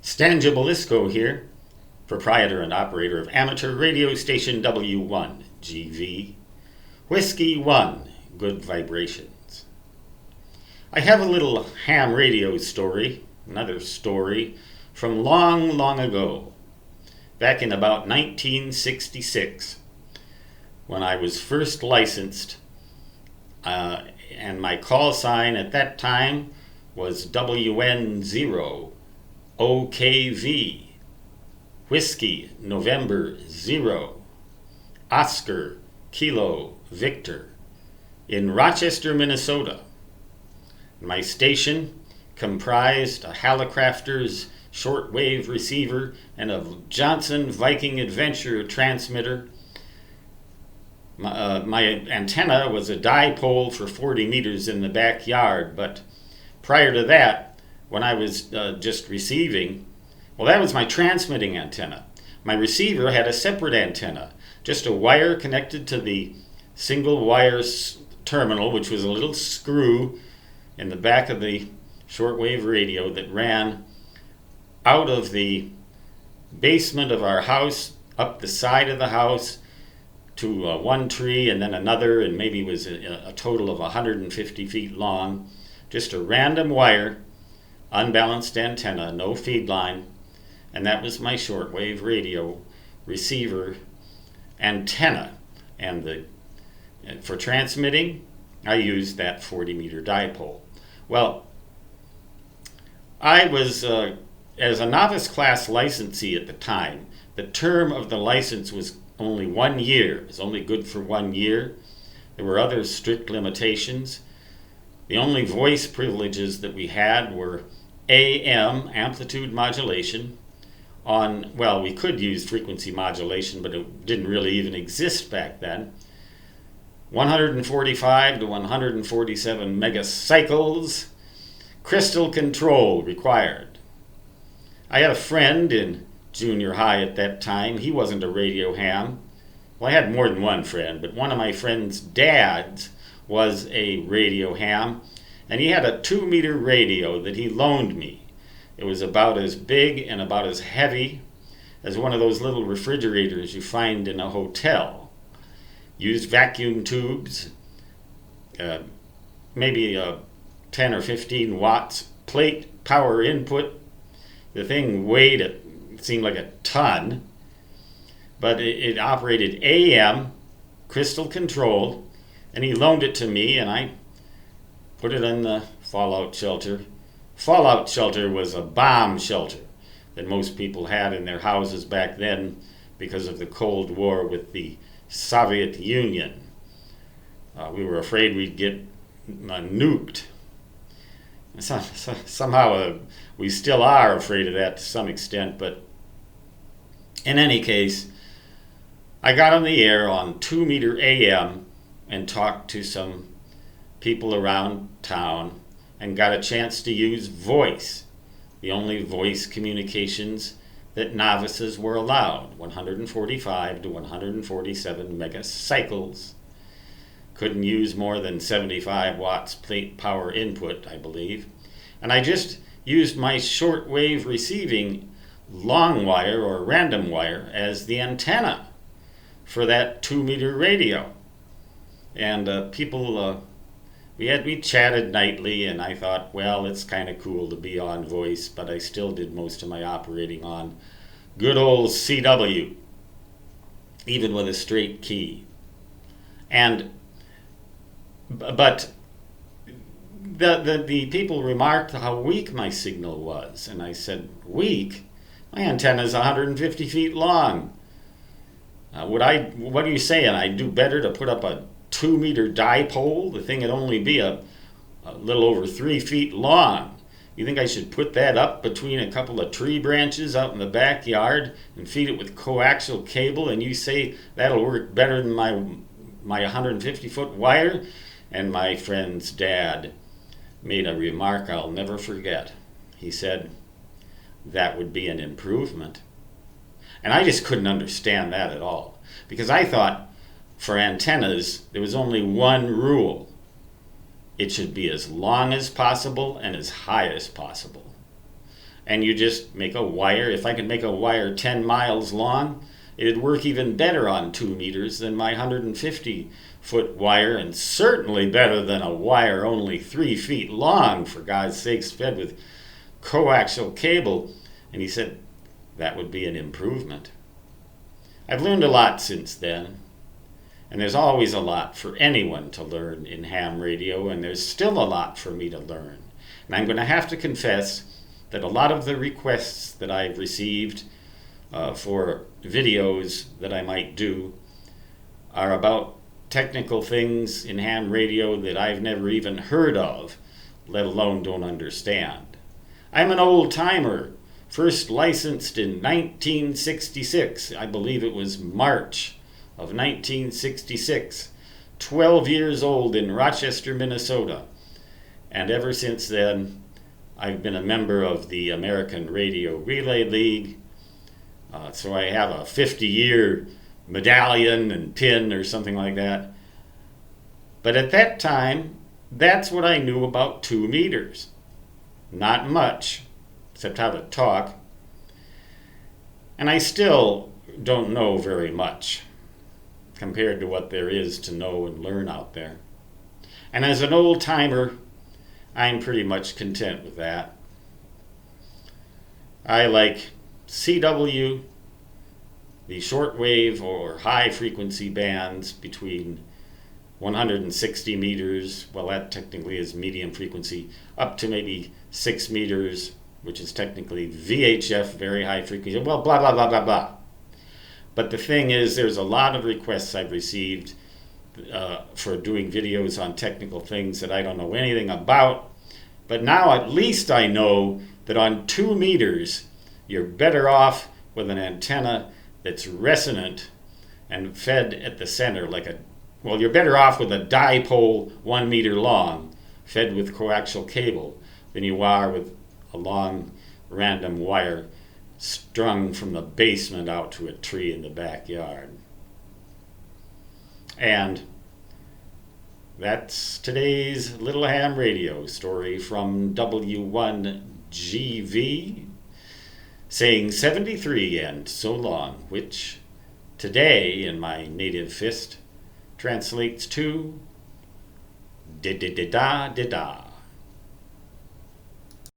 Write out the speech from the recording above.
Stan Gibilisco here, proprietor and operator of amateur radio station W1GV, Whiskey 1, Good Vibrations. I have a little ham radio story, another story, from long, long ago, back in about 1966, when I was first licensed, and my call sign at that time was WN0 OKV, Whiskey November 0, Oscar Kilo Victor, in Rochester, Minnesota. My station comprised a Hallicrafter's shortwave receiver and a Johnson Viking Adventure transmitter. My antenna was a dipole for 40 meters in the backyard, but prior to that, when I was just receiving, well, that was my transmitting antenna. My receiver had a separate antenna, just a wire connected to the single wire terminal, which was a little screw in the back of the shortwave radio that ran out of the basement of our house, up the side of the house, to one tree and then another, and maybe it was a total of 150 feet long. Just a random wire, unbalanced antenna, no feed line, and that was my shortwave radio receiver antenna. And for transmitting, I used that 40-meter dipole. Well, I was, as a novice class licensee at the time, the term of the license was only 1 year. It was only good for 1 year. There were other strict limitations. The only voice privileges that we had were AM, amplitude modulation, on, well, we could use frequency modulation, but it didn't really even exist back then. 145 to 147 megacycles, crystal control required. I had a friend in junior high at that time. He wasn't a radio ham. Well, I had more than one friend, but one of my friend's dads was a radio ham, and he had a 2-meter radio that he loaned me. It was about as big and about as heavy as one of those little refrigerators you find in a hotel. Used vacuum tubes, maybe 10 or 15 watts plate power input. The thing weighed, it seemed like a ton, but it operated AM, crystal controlled, and he loaned it to me, and I put it in the fallout shelter. Fallout shelter was a bomb shelter that most people had in their houses back then because of the Cold War with the Soviet Union. We were afraid we'd get nuked. Somehow we still are afraid of that to some extent, but in any case, I got on the air on 2-meter AM and talked to some people around town and got a chance to use voice, the only voice communications that novices were allowed, 145 to 147 megacycles. Couldn't use more than 75 watts plate power input, I believe. And I just used my shortwave receiving long wire or random wire as the antenna for that 2-meter radio. And people, we chatted nightly, and I thought, well, it's kind of cool to be on voice, but I still did most of my operating on good old CW, even with a straight key. But the people remarked how weak my signal was, and I said, weak? My antenna is 150 feet long. What are you saying? I'd do better to put up a 2-meter dipole? The thing would only be a little over 3 feet long. You think I should put that up between a couple of tree branches out in the backyard and feed it with coaxial cable, and you say that'll work better than my 150-foot wire? And my friend's dad made a remark I'll never forget. He said, that would be an improvement. And I just couldn't understand that at all, because I thought for antennas there was only one rule. It should be as long as possible and as high as possible. and you just make a wire. If I could make a wire 10 miles long, it'd work even better on 2 meters than my 150-foot wire, and certainly better than a wire only 3 feet long, for God's sakes, fed with coaxial cable. And he said that would be an improvement. I've learned a lot since then, and there's always a lot for anyone to learn in ham radio, and there's still a lot for me to learn. And I'm going to have to confess that a lot of the requests that I've received for videos that I might do are about technical things in ham radio that I've never even heard of, let alone don't understand. I'm an old timer, first licensed in 1966. I believe it was March of 1966. 12 years old in Rochester, Minnesota. And ever since then, I've been a member of the American Radio Relay League. So I have a 50-year medallion and pin or something like that. But at that time, that's what I knew about 2 meters. Not much, except how to talk. And I still don't know very much compared to what there is to know and learn out there. And as an old timer, I'm pretty much content with that. I like CW, the shortwave or high frequency bands between 160 meters, well, that technically is medium frequency, up to maybe 6 meters, which is technically VHF, very high frequency, well, blah, blah, blah, blah, blah. But the thing is, there's a lot of requests I've received for doing videos on technical things that I don't know anything about. But now at least I know that on 2 meters, you're better off with an antenna that's resonant and fed at the center well, you're better off with a dipole 1 meter long fed with coaxial cable than you are with a long random wire strung from the basement out to a tree in the backyard. And that's today's Little Ham Radio story from W1GV, saying 73 and so long, which today in my native fist translates to da-da-da-da-da-da.